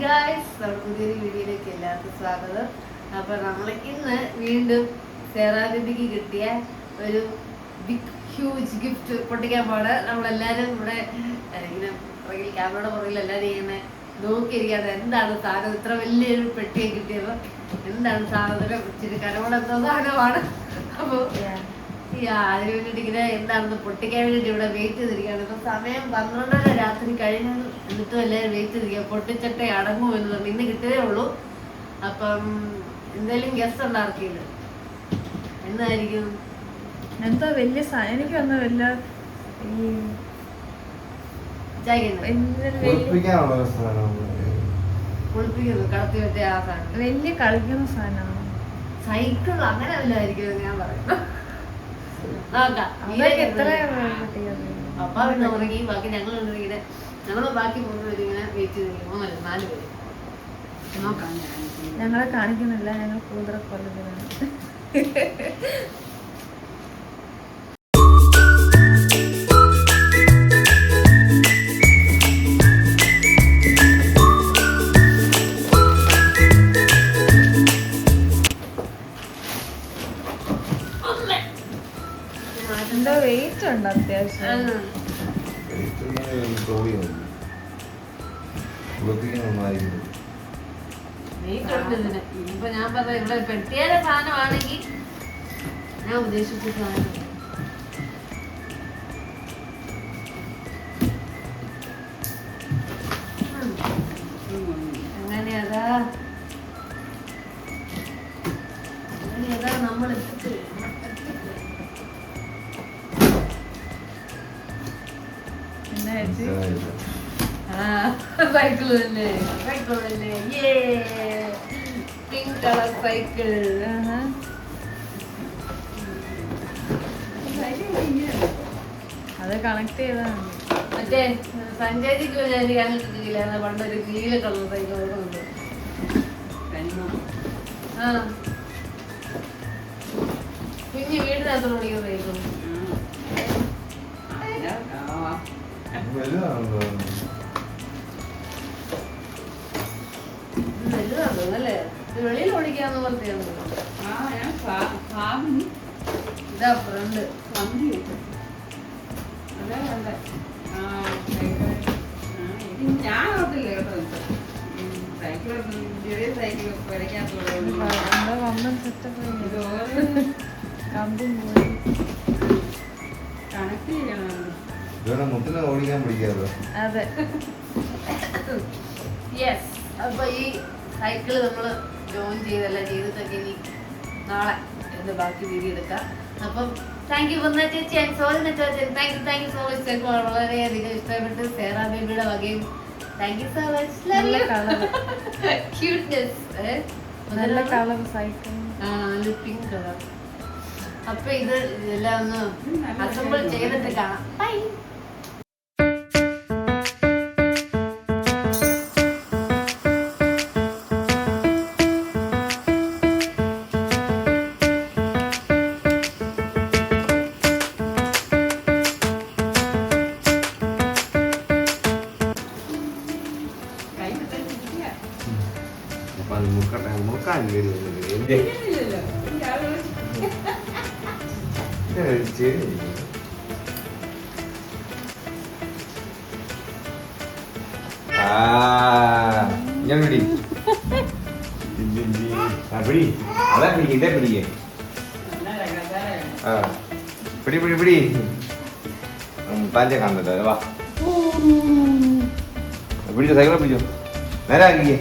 Guys, നമ്മുടെ പുതിയൊരു വീഡിയോയിലേക്ക് എല്ലാവർക്കും സ്വാഗതം. അപ്പൊ നമ്മൾ ഇന്ന് വീണ്ടും സേറാബിക്ക് കിട്ടിയ ഒരു ബിഗ് ഹ്യൂജ് ഗിഫ്റ്റ് പൊട്ടിക്കാൻ പാട്. നമ്മളെല്ലാരും ഇവിടെ ഇങ്ങനെ പുറകിൽ ക്യാമറയുടെ പുറകിൽ എല്ലാവരും ഇങ്ങനെ നോക്കിയിരിക്കാതെ എന്താണ് സാധനം, ഇത്ര വലിയൊരു പെട്ടിയെ കിട്ടിയപ്പോ എന്താണ് സാധനം, ഇച്ചിരി കരമോടെന്തോ സാധനമാണ്. അപ്പൊ അതിന് വേണ്ടിട്ട് ഇങ്ങനെ എന്താണെന്ന് പൊട്ടിക്കാൻ വേണ്ടിട്ട് ഇവിടെ വെയിറ്റ് ചെയ്തിരിക്കുകയാണ്. ഇപ്പൊ സമയം 12:30 രാത്രി കഴിഞ്ഞു, എന്നിട്ടും എല്ലാവരും വെയിറ്റ് ചെയ്തിരിക്കുക. പൊട്ടിച്ചട്ടെ അടങ്ങും എന്ന് പറഞ്ഞു. ഇന്ന് കിട്ടിയതേ ഉള്ളൂ. അപ്പം എന്തായാലും ഗസ്റ്റ് ഉണ്ടാക്കിയത് എന്തായിരിക്കും? എന്തോ വലിയ എനിക്ക് വന്ന വല്ല കുളിപ്പിക്കുന്നു, കടത്തി വെച്ച ആ സാധനം, വലിയ കളിക്കുന്ന സാധനമാണ്. സൈക്കിൾ അങ്ങനെ വല്ലതായിരിക്കും ഞാൻ പറയുന്നത്. അപ്പ പിന്നെ ഉറങ്ങി. ബാക്കി ഞങ്ങള് ബാക്കി 3 പേര് ഇങ്ങനെ വെയിറ്റ് ചെയ്തിരിക്കും. 4 പേര് നോക്കാം. ഞങ്ങളെ കാണിക്കുന്നില്ല, ഞങ്ങൾ കൂടുതൽ കൊല്ലത്തിലാണ്. എന്തോ വെയിറ്റ് ഉണ്ട് അത്യാവശ്യം. ഇപ്പൊ ഞാൻ പറഞ്ഞ ഇവിടെ പെട്ടിയുടെ സാധനമാണെങ്കിൽ ഞാൻ ഉദ്ദേശിച്ച സാധനം അങ്ങനെയതാ നമ്മൾ സൈക്കിൾ തന്നെ, സൈക്കിൾ തന്നെ, പിങ്ക് കളർ സൈക്കിൾ. അത് കണക്ട് ചെയ്താണ്. മറ്റേ സഞ്ചാരിക്ക് ഞാൻ കിട്ടിയില്ല, പണ്ടൊരു നീല കളർ സൈക്കിൾ ഉണ്ട്. ആ കുഞ്ഞ് വീടിനകത്ത് ഓടിക്കുന്ന സൈക്കിൾ വലുതാണല്ലേ? വെളിയിൽ ഓടിക്കാന്ന് പറഞ്ഞാണ്. ഇതാ ഫ്രണ്ട് ഞാൻ ഓർത്തില്ല കേട്ടോ. സൈക്കിൾ ചെറിയ സൈക്കിൾ കണക്ട് ചെയ്യണം. ഓടിക്കാൻ പിടിക്കാതെ. അതെ. യെസ്. അപ്പൊ ഈ സൈക്കിള് നമ്മള് ജോയിൻ ചെയ്തല്ല ചെയ്തിട്ടൊക്കെ ഇനി നാളെ എന്റെ ബാക്കി വീഡിയോ എടുക്കാം. അപ്പം താങ്ക് യു വന്ന ചേച്ചി. Thank you so much. വളരെയധികം ഇഷ്ടപ്പെട്ട് സേറാ ബേബിയുടെ വകയും thank you so much. Cuteness, നല്ല കളർ സൈക്കിൾ, പിങ്ക് കളർ. അപ്പൊ ഇത് എല്ലാം ഒന്ന് അസംബിൾ ചെയ്തിട്ട് കാണാം. ബൈ. ഞാൻ പിടി പിടി അതാ പിടിക്കേ പിടിക്കേ. ആ പിടി പിടി പിടി. താൻ്റെ കാണുന്നില്ല. വാ പിടിച്ചോ, സൈക്കിളെ പിടിച്ചോ. നേരെ ആക്കിക്കേ.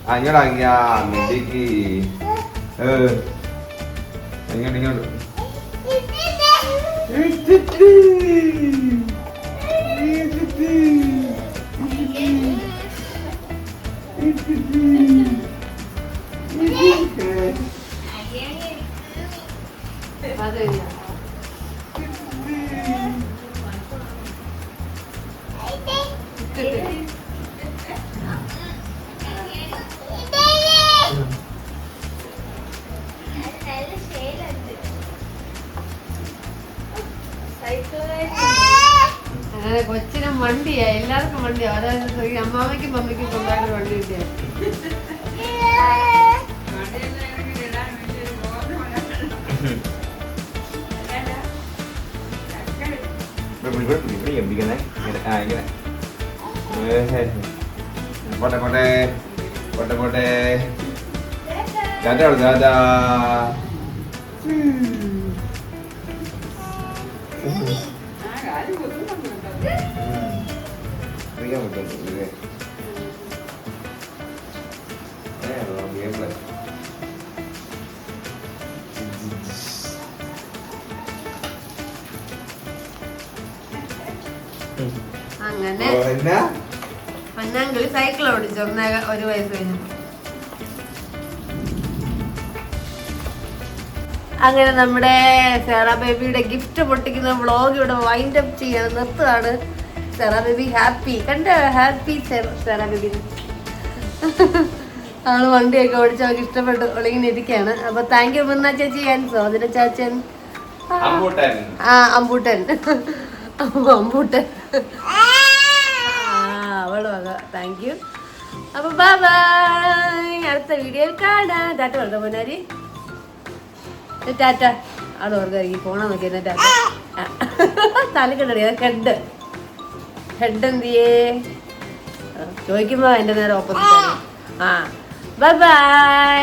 ആ ഇങ്ങോട്ടാക്കിയാ മിണ്ടിക്ക്. ഇങ്ങോട്ട് ഇങ്ങോട്ട്. അങ്ങനെ കൊച്ചിനും വണ്ടിയാ, എല്ലാവർക്കും വണ്ടിയാ. അതായത് ഈ അമ്മാമയ്ക്കും മമ്മിക്കും കൊണ്ടായിട്ട് വണ്ടി കിട്ടിയ. പോട്ടെ പോട്ടെ പോട്ടെ പോട്ടെ ദാദാ ദാദാ അറിയാൻ പറ്റും. അങ്ങനെ മഞ്ഞാങ്കിളി സൈക്കിൾ ഓടിച്ചു 1 വയസ്സ് കഴിഞ്ഞു. അങ്ങനെ നമ്മുടെ സെറ ബേബിയുടെ ഗിഫ്റ്റ് പൊട്ടിക്കുന്ന വ്ളോഗ് ഇവിടെ വൈൻഡ് അപ്പ് ചെയ്യാണ്, നിർത്തുകയാണ്. സെറ ബേബി ഹാപ്പി കണ്ട, ഹാപ്പി സെറ ബേബി. അവള് വണ്ടിയൊക്കെ ഓടിച്ച് അവൾക്ക് ഇഷ്ടപ്പെട്ടു, അവളിങ്ങനെ ഇരിക്കുകയാണ്. അപ്പൊ താങ്ക് യു മുന്ന ചേച്ചി ആൻഡ് സോദന ചാച്ചൻ. അമ്പൂട്ടൻ അവള് വക താങ്ക് യു. അപ്പൊ ബൈ ബൈ, അടുത്ത വീഡിയോയിൽ കാണാം. ടാറ്റ പറഞ്ഞ പോനാരി, ടാറ്റ. ആള് ഓർക്കായിരിക്കും പോണ നോക്കി ടാറ്റ. തലക്കെട്ടടി ഹെഡ് എന്തിയേ ചോദിക്കുമ്പോ എന്റെ നേരെ ഓപ്പോസിറ്റ്. Bye bye.